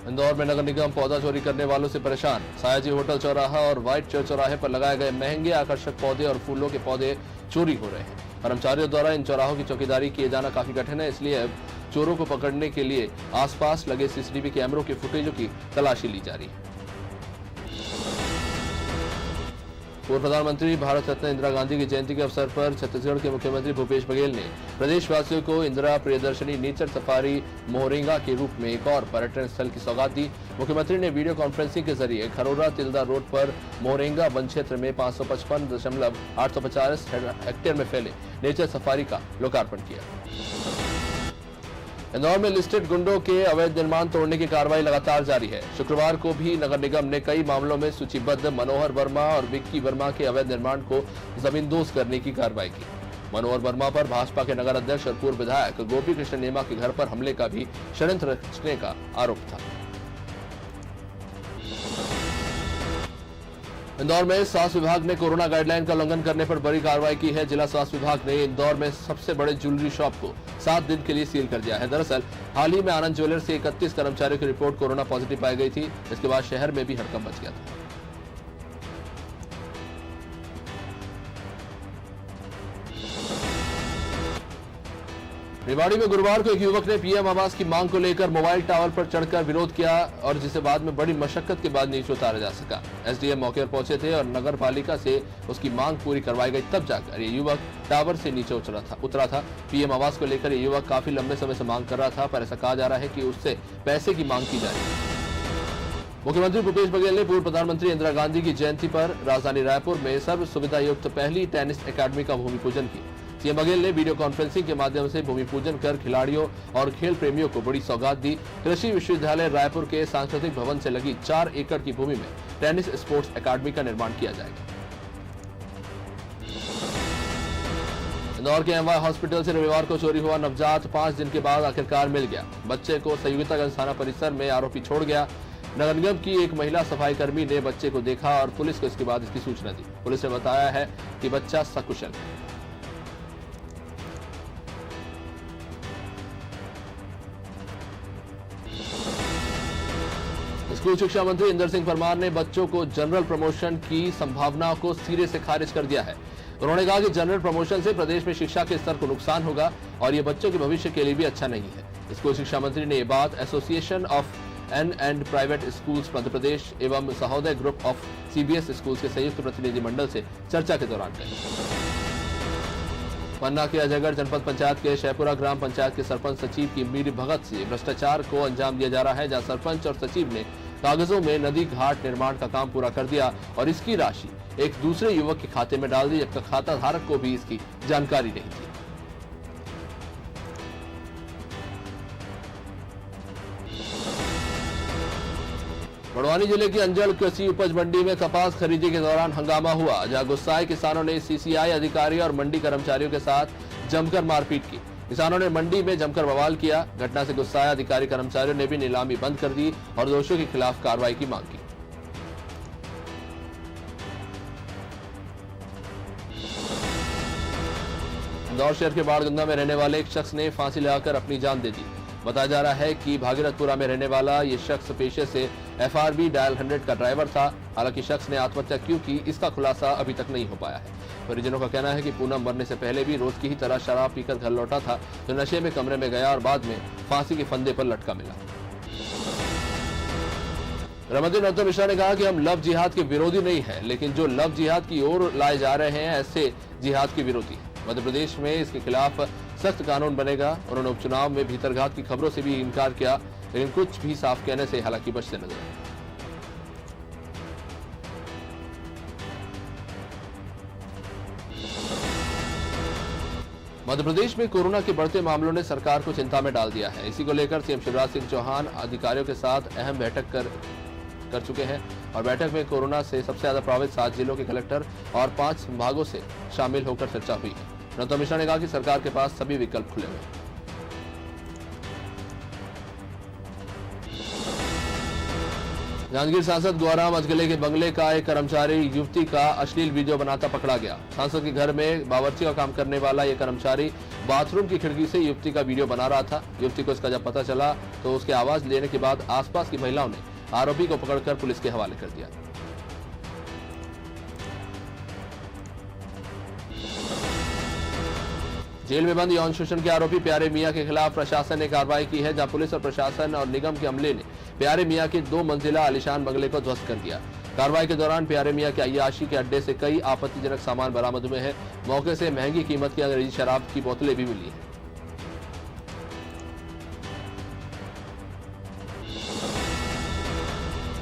इंदौर में नगर निगम पौधा चोरी करने वालों से परेशान। सायाजी होटल चौराहा और व्हाइट चर्च चौराहे पर लगाए गए महंगे आकर्षक पौधे और फूलों के पौधे चोरी हो रहे हैं। कर्मचारियों द्वारा इन चौराहों की चौकीदारी किए जाना काफी कठिन है, इसलिए अब चोरों को पकड़ने के लिए आसपास लगे सीसीटीवी कैमरों की फुटेजों की तलाशी ली जा रही है। पूर्व प्रधानमंत्री भारत रत्न इंदिरा गांधी की जयंती के अवसर पर छत्तीसगढ़ के मुख्यमंत्री भूपेश बघेल ने प्रदेशवासियों को इंदिरा प्रियदर्शनी नेचर सफारी मोहरेंगा के रूप में एक और पर्यटन स्थल की सौगात दी। मुख्यमंत्री ने वीडियो कॉन्फ्रेंसिंग के जरिए खरोरा तिल्दा रोड पर मोहरेंगा वन क्षेत्र में 555.850 हेक्टेयर में फैले नेचर सफारी का लोकार्पण किया। इंदौर में लिस्टेड गुंडों के अवैध निर्माण तोड़ने की कार्रवाई लगातार जारी है। शुक्रवार को भी नगर निगम ने कई मामलों में सूचीबद्ध मनोहर वर्मा और विक्की वर्मा के अवैध निर्माण को जमींदोज करने की कार्रवाई की। मनोहर वर्मा पर भाजपा के नगर अध्यक्ष और पूर्व विधायक गोपी कृष्ण नेमा के घर पर हमले का भी षड्यंत्र रचने का आरोप था। इंदौर में स्वास्थ्य विभाग ने कोरोना गाइडलाइन का उल्लंघन करने पर बड़ी कार्रवाई की है। जिला स्वास्थ्य विभाग ने इंदौर में सबसे बड़े ज्वेलरी शॉप को 7 दिन के लिए सील कर दिया है। दरअसल हाल ही में आनंद ज्वेलर्स से 31 कर्मचारियों की रिपोर्ट कोरोना पॉजिटिव पाई गई थी। इसके बाद शहर में भी हड़कंप मच गया था। रेवाड़ी में गुरुवार को एक युवक ने पीएम आवास की मांग को लेकर मोबाइल टावर पर चढ़कर विरोध किया और जिसे बाद में बड़ी मशक्कत के बाद नीचे उतारा जा सका। एसडीएम मौके पर पहुंचे थे और नगर पालिका से उसकी मांग पूरी करवाई गई, तब जाकर ये युवक टावर से नीचे उतरा था। पीएम आवास को लेकर ये युवक काफी लंबे समय से मांग कर रहा था, पर ऐसा कहा जा रहा है कि उससे पैसे की मांग की जा रही है। मुख्यमंत्री भूपेश बघेल ने पूर्व प्रधानमंत्री इंदिरा गांधी की जयंती पर राजधानी रायपुर में सर्व सुविधा युक्त पहली टेनिस अकादमी का भूमि पूजन किया। सीएम बघेल ने वीडियो कॉन्फ्रेंसिंग के माध्यम से भूमि पूजन कर खिलाड़ियों और खेल प्रेमियों को बड़ी सौगात दी। कृषि विश्वविद्यालय रायपुर के सांस्कृतिक भवन से लगी 4 एकड़ की भूमि में टेनिस स्पोर्ट्स अकादमी का निर्माण किया जाएगा। इंदौर के एमवाय हॉस्पिटल से रविवार को चोरी हुआ नवजात 5 दिन के बाद आखिरकार मिल गया। बच्चे को संयुक्तागंज थाना परिसर में आरोपी छोड़ गया। नगर निगम की एक महिला सफाई कर्मी ने बच्चे को देखा और पुलिस को इसके बाद इसकी सूचना दी। पुलिस ने बताया है कि बच्चा सकुशल है। स्कूल शिक्षा मंत्री इंदर सिंह परमार ने बच्चों को जनरल प्रमोशन की संभावना को सिरे से खारिज कर दिया है। उन्होंने कहा कि जनरल प्रमोशन से प्रदेश में शिक्षा के स्तर को नुकसान होगा और ये बच्चों के भविष्य के लिए भी अच्छा नहीं है। स्कूल शिक्षा मंत्री ने ये बात association of unaided private schools Madhya Pradesh एवं Sahodaya group of CBSE schools के संयुक्त प्रतिनिधिमंडल से चर्चा के दौरान कही। पन्ना के अजयगढ़ जनपद पंचायत के शहपुरा ग्राम पंचायत के सरपंच सचिव की मीर भगत से भ्रष्टाचार को अंजाम दिया जा रहा है, जहां सरपंच और सचिव ने कागजों में नदी घाट निर्माण का काम पूरा कर दिया और इसकी राशि एक दूसरे युवक के खाते में डाल दी, जबकि खाता धारक को भी इसकी जानकारी नहीं थी। बड़वानी जिले की अंजल कृषि उपज मंडी में कपास खरीदी के दौरान हंगामा हुआ, जहां गुस्साए किसानों ने सीसीआई अधिकारी और मंडी कर्मचारियों के साथ जमकर मारपीट की। किसानों ने मंडी में जमकर बवाल किया। घटना से गुस्साए अधिकारी कर्मचारियों ने भी नीलामी बंद कर दी और दोषियों के खिलाफ कार्रवाई की मांग की। इंदौर शहर के बाड़गंगा में रहने वाले एक शख्स ने फांसी लगाकर अपनी जान दे दी। बताया जा रहा है कि भागीरथपुरा में रहने वाला ये शख्स पेशे से एफआरबी डायल 100 का ड्राइवर था। हालांकि शख्स ने आत्महत्या क्यों की, इसका खुलासा अभी तक नहीं हो पाया है। परिजनों का कहना है कि पूनम मरने से पहले भी रोज की ही तरह शराब पीकर घर लौटा था, तो नशे में कमरे में गया और बाद में फांसी के फंदे पर लटका मिला। रमनदीप नरोत्तम मिश्रा ने कहा कि हम लव जिहाद के विरोधी नहीं है, लेकिन जो लव जिहाद की ओर लाए जा रहे हैं ऐसे जिहाद के विरोधी है। मध्य प्रदेश में इसके खिलाफ सख्त कानून बनेगा। उन्होंने उपचुनाव में भीतरघात की खबरों से भी इनकार किया, लेकिन कुछ भी साफ कहने से हालांकि बचते नजर आए। मध्य प्रदेश में कोरोना के बढ़ते मामलों ने सरकार को चिंता में डाल दिया है। इसी को लेकर सीएम शिवराज सिंह चौहान अधिकारियों के साथ अहम बैठक कर चुके हैं और बैठक में कोरोना से सबसे ज्यादा प्रभावित 7 जिलों के कलेक्टर और 5 संभागों से शामिल होकर चर्चा हुई है। नरोत्तम मिश्रा ने कहा कि सरकार के पास सभी विकल्प खुले हुए हैं। जांजगीर सांसद गौराम अजगले के बंगले का एक कर्मचारी युवती का अश्लील वीडियो बनाता पकड़ा गया। सांसद के घर में बावर्ची का काम करने वाला यह कर्मचारी बाथरूम की खिड़की से युवती का वीडियो बना रहा था। युवती को इसका जब पता चला तो उसके आवाज लेने के बाद आसपास की महिलाओं ने आरोपी को पकड़कर पुलिस के हवाले कर दिया। जेल में बंद यौन शोषण के आरोपी प्यारे मियां के खिलाफ प्रशासन ने कार्रवाई की है, जहां पुलिस और प्रशासन और निगम के अमले ने प्यारे मियां के 2 मंजिला आलीशान बंगले को ध्वस्त कर दिया। कार्रवाई के दौरान प्यारे मियां के अय्याशी के अड्डे से कई आपत्तिजनक सामान बरामद हुए हैं। मौके से महंगी कीमत की अंग्रेजी शराब की बोतलें भी मिली हैं।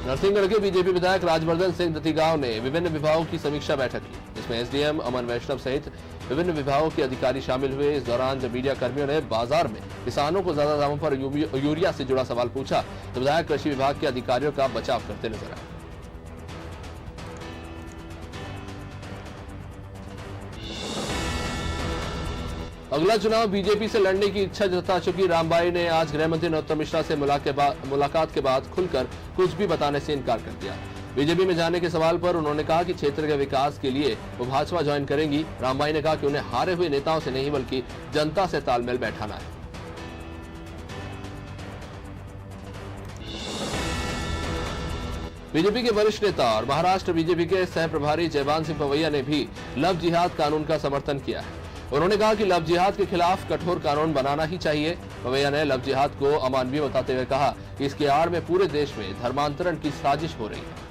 नरसिंहगढ़ के बीजेपी विधायक राजवर्धन सिंह दत्तीगांव ने विभिन्न विभागों की समीक्षा बैठक की। इसमें एसडीएम अमन वैष्णव सहित विभिन्न विभागों के अधिकारी शामिल हुए। इस दौरान जब मीडिया कर्मियों ने बाजार में किसानों को ज्यादा दामों पर यूरिया से जुड़ा सवाल पूछा तो विधायक कृषि विभाग के अधिकारियों का बचाव करते नजर आए। अगला चुनाव बीजेपी से लड़ने की इच्छा जता चुकी रामबाई ने आज गृह मंत्री नरोत्तम मिश्रा से मुलाकात के बाद खुलकर कुछ भी बताने से इनकार कर दिया। बीजेपी में जाने के सवाल पर उन्होंने कहा कि क्षेत्र के विकास के लिए वो भाजपा ज्वाइन करेंगी। रामबाई ने कहा कि उन्हें हारे हुए नेताओं से नहीं बल्कि जनता से तालमेल बैठाना है। बीजेपी के वरिष्ठ नेता और महाराष्ट्र बीजेपी के सह प्रभारी जयवान सिंह पवैया ने भी लव जिहाद कानून का समर्थन किया है। उन्होंने कहा कि लव जिहाद के खिलाफ कठोर कानून बनाना ही चाहिए। पवैया ने लव जिहाद को अमानवीय बताते हुए कहा कि इसके आड़ में पूरे देश में धर्मांतरण की साजिश हो रही है।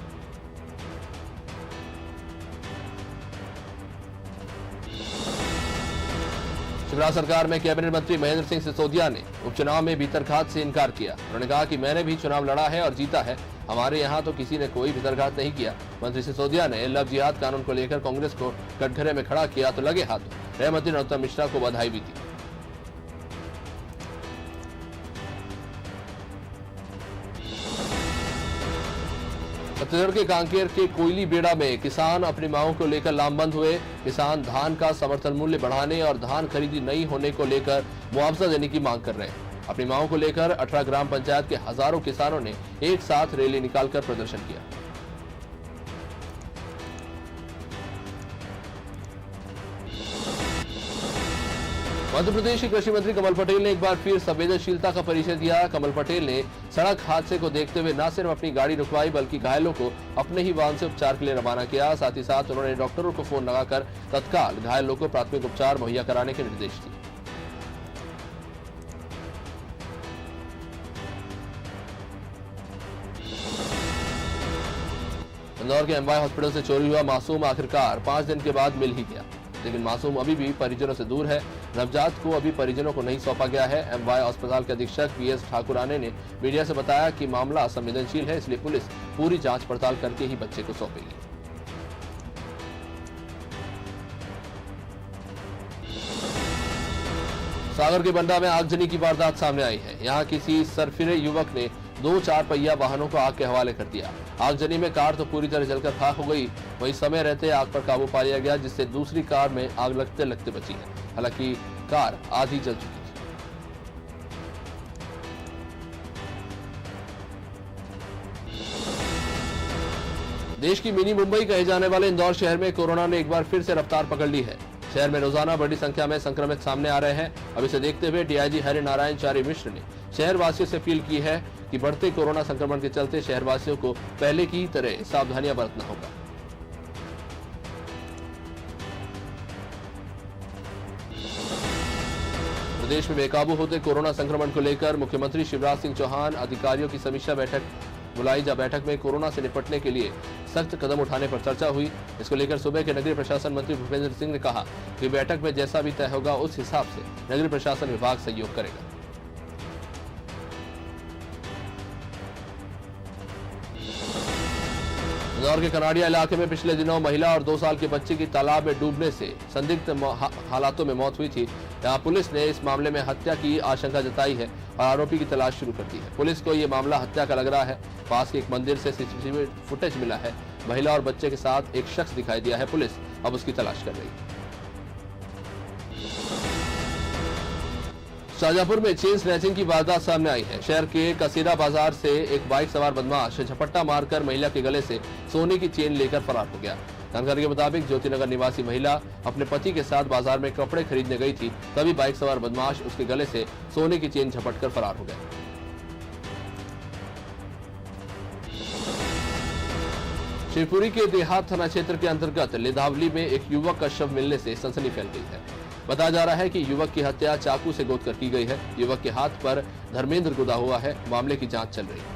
शिवराज सरकार में कैबिनेट मंत्री महेंद्र सिंह सिसोदिया ने उपचुनाव में भीतरघात से इनकार किया। उन्होंने कहा कि मैंने भी चुनाव लड़ा है और जीता है, हमारे यहाँ तो किसी ने कोई भीतरघात नहीं किया। मंत्री सिसोदिया ने लव जिहाद कानून को लेकर कांग्रेस को कटघरे में खड़ा किया तो लगे हाथों गृह मंत्री नरोत्तम मिश्रा को बधाई भी दी। छत्तीसगढ़ के कांकेर के कोयली बेड़ा में किसान अपनी मांगों को लेकर लामबंद हुए। किसान धान का समर्थन मूल्य बढ़ाने और धान खरीदी नहीं होने को लेकर मुआवजा देने की मांग कर रहे हैं। अपनी मांगों को लेकर 18 ग्राम पंचायत के हजारों किसानों ने एक साथ रैली निकालकर प्रदर्शन किया। मध्य प्रदेश के कृषि मंत्री कमल पटेल ने एक बार फिर संवेदनशीलता का परिचय दिया। कमल पटेल ने सड़क हादसे को देखते हुए न सिर्फ अपनी गाड़ी रुकवाई बल्कि घायलों को अपने ही वाहन से उपचार के लिए रवाना किया। साथ ही साथ उन्होंने डॉक्टरों को फोन लगाकर तत्काल घायलों को प्राथमिक उपचार मुहैया कराने के निर्देश दिए। इंदौर के एमवाई हॉस्पिटल से चोरी हुआ मासूम आखिरकार 5 दिन के बाद मिल ही गया, लेकिन मासूम अभी भी परिजनों से दूर है। नवजात को अभी परिजनों को नहीं सौंपा गया है। एमवाई अस्पताल के अधीक्षक वीएस ठाकुराने ने मीडिया से बताया कि मामला संवेदनशील है, इसलिए पुलिस पूरी जांच पड़ताल करके ही बच्चे को सौंपेगी। सागर के बंडा में आगजनी की वारदात सामने आई है। यहाँ किसी सरफिरे युवक ने 2 4 पहिया वाहनों को आग के हवाले कर दिया। आगजनी में कार तो पूरी तरह जलकर खाक हो गई, वहीं समय रहते आग पर काबू पा लिया गया, जिससे दूसरी कार में आग लगते लगते बची है। हालांकि कार आधी जल चुकी थी। देश की मिनी मुंबई कहे जाने वाले इंदौर शहर में कोरोना ने एक बार फिर से रफ्तार पकड़ ली है। शहर में रोजाना बड़ी संख्या में संक्रमित सामने आ रहे हैं। अब इसे देखते हुए डीआईजी हरि नारायण चारी मिश्र ने शहर वासियों से अपील की है कि बढ़ते कोरोना संक्रमण के चलते शहरवासियों को पहले की तरह सावधानियां बरतना होगा। प्रदेश में बेकाबू होते कोरोना संक्रमण को लेकर मुख्यमंत्री शिवराज सिंह चौहान अधिकारियों की समीक्षा बैठक बुलाई। जा बैठक में कोरोना से निपटने के लिए सख्त कदम उठाने पर चर्चा हुई। इसको लेकर सुबह के नगरीय प्रशासन मंत्री भूपेंद्र सिंह ने कहा कि बैठक में जैसा भी तय होगा उस हिसाब से नगरीय प्रशासन विभाग सहयोग करेगा। इंदौर के कनाडिया इलाके में पिछले दिनों महिला और 2 साल के बच्चे की तालाब में डूबने से संदिग्ध हालातों में मौत हुई थी। यहाँ पुलिस ने इस मामले में हत्या की आशंका जताई है और आरोपी की तलाश शुरू कर दी है। पुलिस को ये मामला हत्या का लग रहा है। पास के एक मंदिर से सीसीटीवी फुटेज मिला है। महिला और बच्चे के साथ एक शख्स दिखाई दिया है। पुलिस अब उसकी तलाश कर रही है। शाहजहांपुर में चेन स्नैचिंग की वारदात सामने आई है। शहर के कसीरा बाजार से एक बाइक सवार बदमाश झपट्टा मारकर महिला के गले से सोने की चेन लेकर फरार हो गया। जानकारी के मुताबिक ज्योतिनगर निवासी महिला अपने पति के साथ बाजार में कपड़े खरीदने गई थी, तभी बाइक सवार बदमाश उसके गले से सोने की चेन झपटकर फरार हो गया। शिवपुरी के देहात थाना क्षेत्र के अंतर्गत लिधावली में एक युवक का शव मिलने से सनसनी फैल गई है। बताया जा रहा है कि युवक की हत्या चाकू से गोदकर की गई है। युवक के हाथ पर धर्मेंद्र गुदा हुआ है। मामले की जांच चल रही है।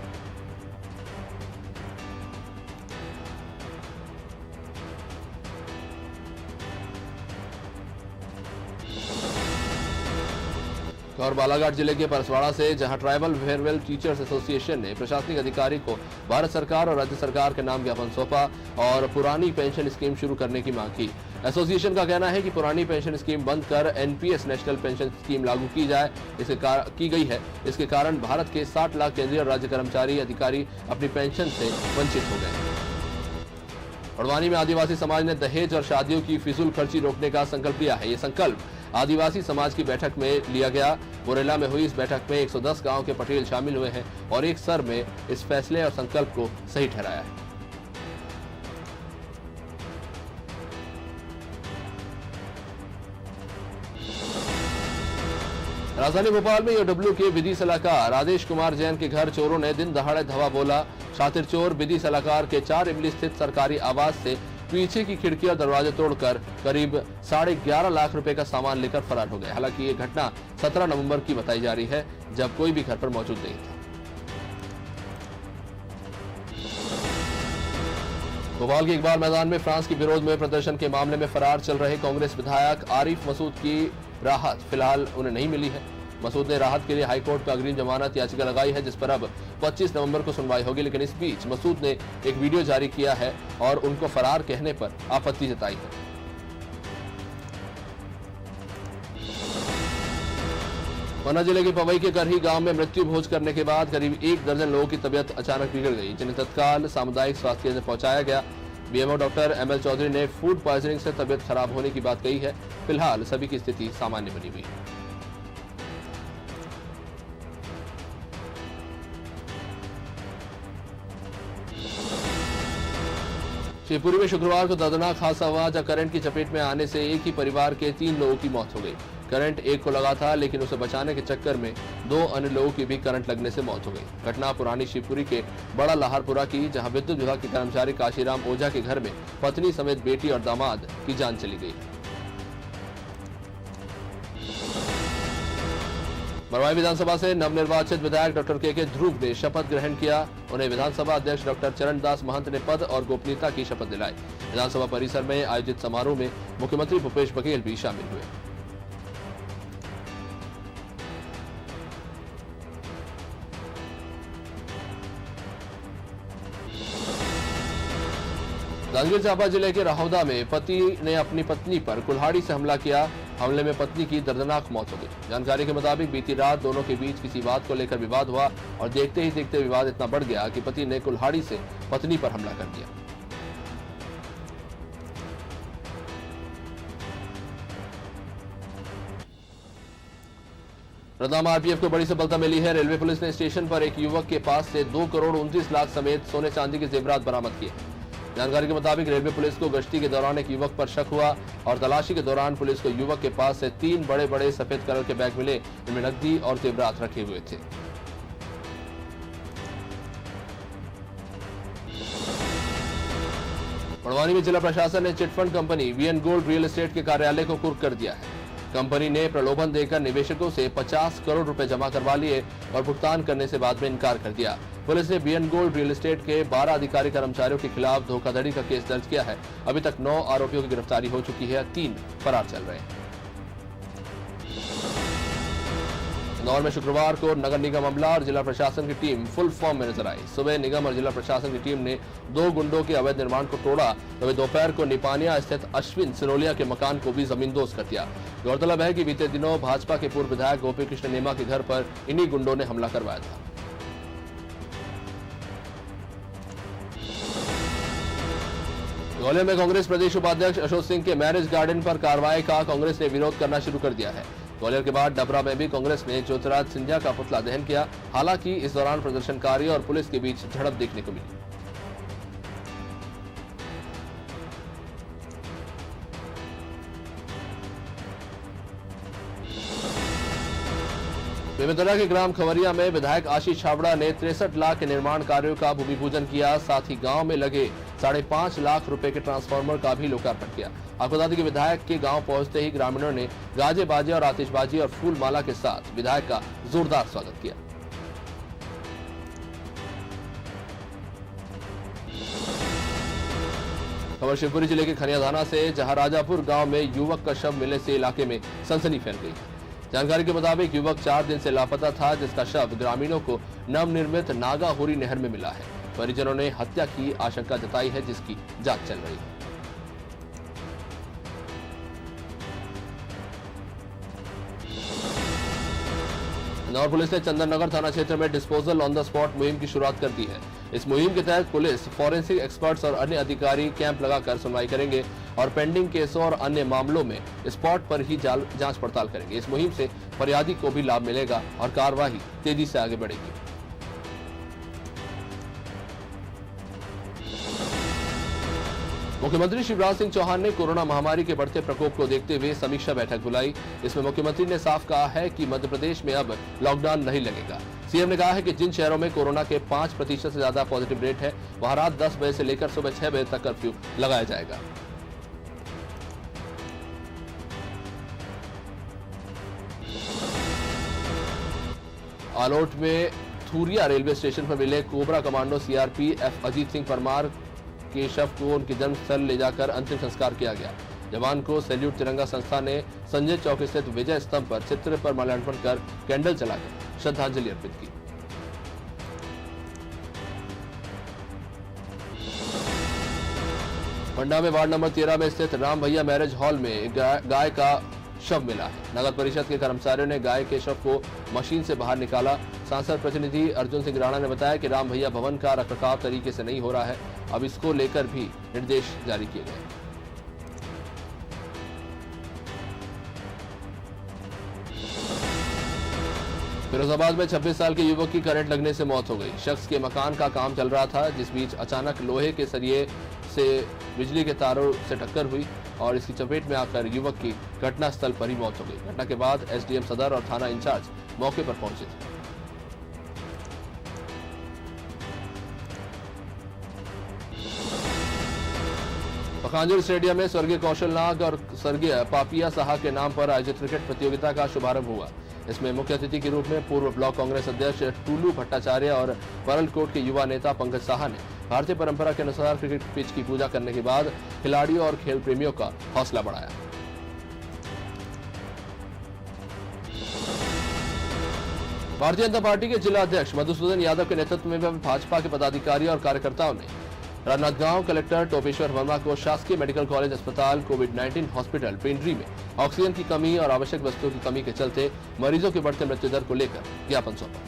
और बालाघाट जिले के परसवाड़ा से जहां ट्राइबल फेयरवेल टीचर्स एसोसिएशन ने प्रशासनिक अधिकारी को भारत सरकार और राज्य सरकार के नाम ज्ञापन सौंपा और पुरानी पेंशन स्कीम शुरू करने की मांग की। एसोसिएशन का कहना है कि पुरानी पेंशन स्कीम बंद कर एनपीएस नेशनल पेंशन स्कीम लागू की जाए, की गई है। इसके कारण भारत के 60 लाख केंद्रीय और राज्य कर्मचारी अधिकारी अपनी पेंशन से वंचित हो गए। बड़वानी में आदिवासी समाज ने दहेज और शादियों की फिजूल खर्ची रोकने का संकल्प लिया है। ये संकल्प आदिवासी समाज की बैठक में लिया गया। मुरैना में हुई इस बैठक में 110 गांव के पटेल शामिल हुए हैं और एक सर में इस फैसले और संकल्प को सही ठहराया है। राजधानी भोपाल में ईओडब्ल्यू के विधि सलाहकार राजेश कुमार जैन के घर चोरों ने दिन दहाड़े धावा बोला। शातिर चोर विधि सलाहकार के 4 इमली स्थित सरकारी आवास से पीछे की खिड़की और दरवाजे तोड़कर करीब 11.5 लाख रुपए का सामान लेकर फरार हो गए। हालांकि ये घटना 17 नवंबर की बताई जा रही है, जब कोई भी घर पर मौजूद नहीं था। भोपाल के इकबाल मैदान में फ्रांस के विरोध में प्रदर्शन के मामले में फरार चल रहे कांग्रेस विधायक आरिफ मसूद की राहत फिलहाल उन्हें नहीं मिली है। मसूद ने राहत के लिए हाईकोर्ट में अग्रिम जमानत याचिका लगाई है, जिस पर अब 25 नवंबर को सुनवाई होगी। लेकिन इस बीच मसूद ने एक वीडियो जारी किया है और उनको फरार कहने पर आपत्ति जताई है। पन्ना जिले के पवई के करही गांव में मृत्यु भोज करने के बाद करीब 1 दर्जन लोगों की तबियत अचानक बिगड़ गई, जिन्हें तत्काल सामुदायिक स्वास्थ्य केंद्र पहुंचाया गया। बीएमओ डॉक्टर एमएल चौधरी ने फूड पॉइजनिंग से तबियत खराब होने की बात कही है। फिलहाल सभी की स्थिति सामान्य बनी हुई है। शिवपुरी में शुक्रवार को दर्दनाक हादसा हुआ, जब करंट की चपेट में आने से एक ही परिवार के 3 लोगों की मौत हो गई। करंट एक को लगा था, लेकिन उसे बचाने के चक्कर में 2 अन्य लोगों की भी करंट लगने से मौत हो गई। घटना पुरानी शिवपुरी के बड़ा लाहरपुरा की, जहां विद्युत विभाग के कर्मचारी काशीराम ओझा के घर में पत्नी समेत बेटी और दामाद की जान चली गई। मरवाई विधानसभा से नवनिर्वाचित विधायक डॉक्टर के ध्रुव ने शपथ ग्रहण किया। उन्हें विधानसभा अध्यक्ष डॉक्टर चरणदास महंत ने पद और गोपनीयता की शपथ दिलाई। विधानसभा परिसर में आयोजित समारोह में मुख्यमंत्री भूपेश बघेल भी शामिल हुए। जांजगीर चांपा जिले के राहौदा में पति ने अपनी पत्नी पर कुल्हाड़ी से हमला किया। हमले में पत्नी की दर्दनाक मौत हो गई। जानकारी के मुताबिक बीती रात दोनों के बीच किसी बात को लेकर विवाद हुआ और देखते ही देखते विवाद इतना बढ़ गया कि पति ने कुल्हाड़ी से पत्नी पर हमला कर दिया। रतलाम आरपीएफ को बड़ी सफलता मिली है। रेलवे पुलिस ने स्टेशन पर एक युवक के पास से 2 करोड़ 29 लाख समेत सोने चांदी के जेवरात बरामद किए। जानकारी के मुताबिक रेलवे पुलिस को गश्ती के दौरान एक युवक पर शक हुआ और तलाशी के दौरान पुलिस को युवक के पास से 3 बड़े सफेद कलर के बैग मिले, इनमें नकदी और जेवरात रखे हुए थे। बड़वानी में जिला प्रशासन ने chit fund company VN gold real estate के कार्यालय को कुर्क कर दिया है। कंपनी ने प्रलोभन देकर निवेशकों से 50 करोड़ रुपए जमा करवा लिए और भुगतान करने से बाद में इनकार कर दिया। पुलिस ने बीएन गोल्ड रियल एस्टेट के 12 अधिकारी कर्मचारियों के खिलाफ धोखाधड़ी का केस दर्ज किया है। अभी तक 9 आरोपियों की गिरफ्तारी हो चुकी है, 3 फरार चल रहे हैं। इंदौर में शुक्रवार को नगर निगम अमला और जिला प्रशासन की टीम फुल फॉर्म में नजर आई। सुबह निगम और जिला प्रशासन की टीम ने 2 गुंडों के अवैध निर्माण को तोड़ा, तो दोपहर को निपानिया स्थित अश्विन सिरोलिया के मकान को भी जमींदोज कर दिया। गौरतलब है कि बीते दिनों भाजपा के पूर्व विधायक गोपी कृष्ण नेमा के घर पर इन्हीं गुंडों ने हमला करवाया था। ग्वालियर में कांग्रेस प्रदेश उपाध्यक्ष अशोक सिंह के मैरिज गार्डन पर कार्रवाई का कांग्रेस ने विरोध करना शुरू कर दिया है। ग्वालियर के बाद डबरा में भी कांग्रेस ने ज्योतिराज सिंधिया का पुतला दहन किया। हालांकि इस दौरान प्रदर्शनकारी और पुलिस के बीच झड़प देखने को मिली। बेमेतरा के ग्राम खवरिया में विधायक आशीष छाबड़ा ने 63 लाख के निर्माण कार्यों का भूमि पूजन किया। साथ ही गांव में लगे 5.5 लाख रुपए के ट्रांसफार्मर का भी लोकार्पण किया। आपको बता दें कि विधायक के गांव पहुंचते ही ग्रामीणों ने गाजे बाजे और आतिशबाजी और फूल माला के साथ विधायक का जोरदार स्वागत किया। खबर शिवपुरी जिले के खनिया थाना से, जहां राजापुर गांव में युवक का शव मिलने से इलाके में सनसनी फैल गई। जानकारी के मुताबिक युवक 4 दिन से लापता था, जिसका शव ग्रामीणों को नवनिर्मित नागाहोरी नहर में मिला है। परिजनों ने हत्या की आशंका जताई है, जिसकी जांच चल रही है। इंदौर पुलिस ने चंदननगर थाना क्षेत्र में डिस्पोजल ऑन द स्पॉट मुहिम की शुरुआत कर दी है। इस मुहिम के तहत पुलिस, फॉरेंसिक एक्सपर्ट्स और अन्य अधिकारी कैंप लगाकर सुनवाई करेंगे और पेंडिंग केसों और अन्य मामलों में स्पॉट पर ही जांच पड़ताल करेंगे। इस मुहिम से फरियादी को भी लाभ मिलेगा और कार्रवाई तेजी से आगे बढ़ेगी। मुख्यमंत्री शिवराज सिंह चौहान ने कोरोना महामारी के बढ़ते प्रकोप को देखते हुए समीक्षा बैठक बुलाई। इसमें मुख्यमंत्री ने साफ कहा है कि मध्य प्रदेश में अब लॉकडाउन नहीं लगेगा। सीएम ने कहा है कि जिन शहरों में कोरोना के 5% से ज्यादा पॉजिटिव रेट है, वहां रात 10 बजे से लेकर सुबह 6 बजे तक कर्फ्यू लगाया जाएगा। आलोट में थूरिया रेलवे स्टेशन पर मिले cobra commando CRPF Ajit Singh Parmar के शव को उनके जन्मस्थल ले जाकर अंतिम संस्कार किया गया। जवान को सैल्यूट तिरंगा संस्था ने संजय चौक स्थित विजय स्तंभ पर चित्र पर माल्यार्पण कर कैंडल जलाकर श्रद्धांजलि अर्पित की। पंडा में वार्ड नंबर 13 में स्थित राम भैया मैरिज हॉल में गाय का शव मिला है। नगर परिषद के कर्मचारियों ने गाय के शव को मशीन से बाहर निकाला। सांसद प्रतिनिधि अर्जुन सिंह राणा ने बताया कि राम भैया भवन का रखरखाव तरीके से नहीं हो रहा है। अब इसको लेकर भी निर्देश जारी किए गए। फिरोजाबाद में 26 साल के युवक की करंट लगने से मौत हो गई। शख्स के मकान का काम चल रहा था, जिस बीच अचानक लोहे के सरिये से बिजली के तारों से टक्कर हुई और इसकी चपेट में आकर युवक की घटनास्थल पर ही मौत हो गई। घटना के बाद एसडीएम सदर और थाना इंचार्ज मौके पर पहुंचे थे। पखांजूर स्टेडियम में स्वर्गीय कौशल नाग और स्वर्गीय पापिया साहा के नाम पर आयोजित क्रिकेट प्रतियोगिता का शुभारंभ हुआ। इसमें मुख्य अतिथि के रूप में पूर्व ब्लॉक कांग्रेस अध्यक्ष टूलू भट्टाचार्य और परलकोट के युवा नेता पंकज साहा ने भारतीय परंपरा के अनुसार क्रिकेट पिच की पूजा करने के बाद खिलाड़ियों और खेल प्रेमियों का हौसला बढ़ाया। भारतीय जनता पार्टी के जिला अध्यक्ष मधुसूदन यादव के नेतृत्व में भाजपा के पदाधिकारी और कार्यकर्ताओं ने राजनांदगांव कलेक्टर टोपेश्वर वर्मा को शासकीय मेडिकल कॉलेज अस्पताल कोविड-19 हॉस्पिटल पेंड्री में ऑक्सीजन की कमी और आवश्यक वस्तुओं की कमी के चलते मरीजों की बढ़ते मृत्यु दर को लेकर ज्ञापन सौंपा।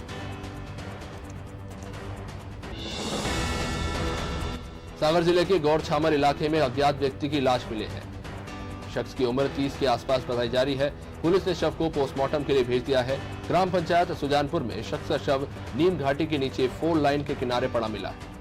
सागर जिले के गौड़-छामर इलाके में अज्ञात व्यक्ति की लाश मिली है। शख्स की उम्र 30 के आसपास बताई जा रही है। पुलिस ने शव को पोस्टमार्टम के लिए भेज दिया है। ग्राम पंचायत सुजानपुर में शख्स का शव नीम घाटी के नीचे 4 लाइन के किनारे पड़ा मिला है।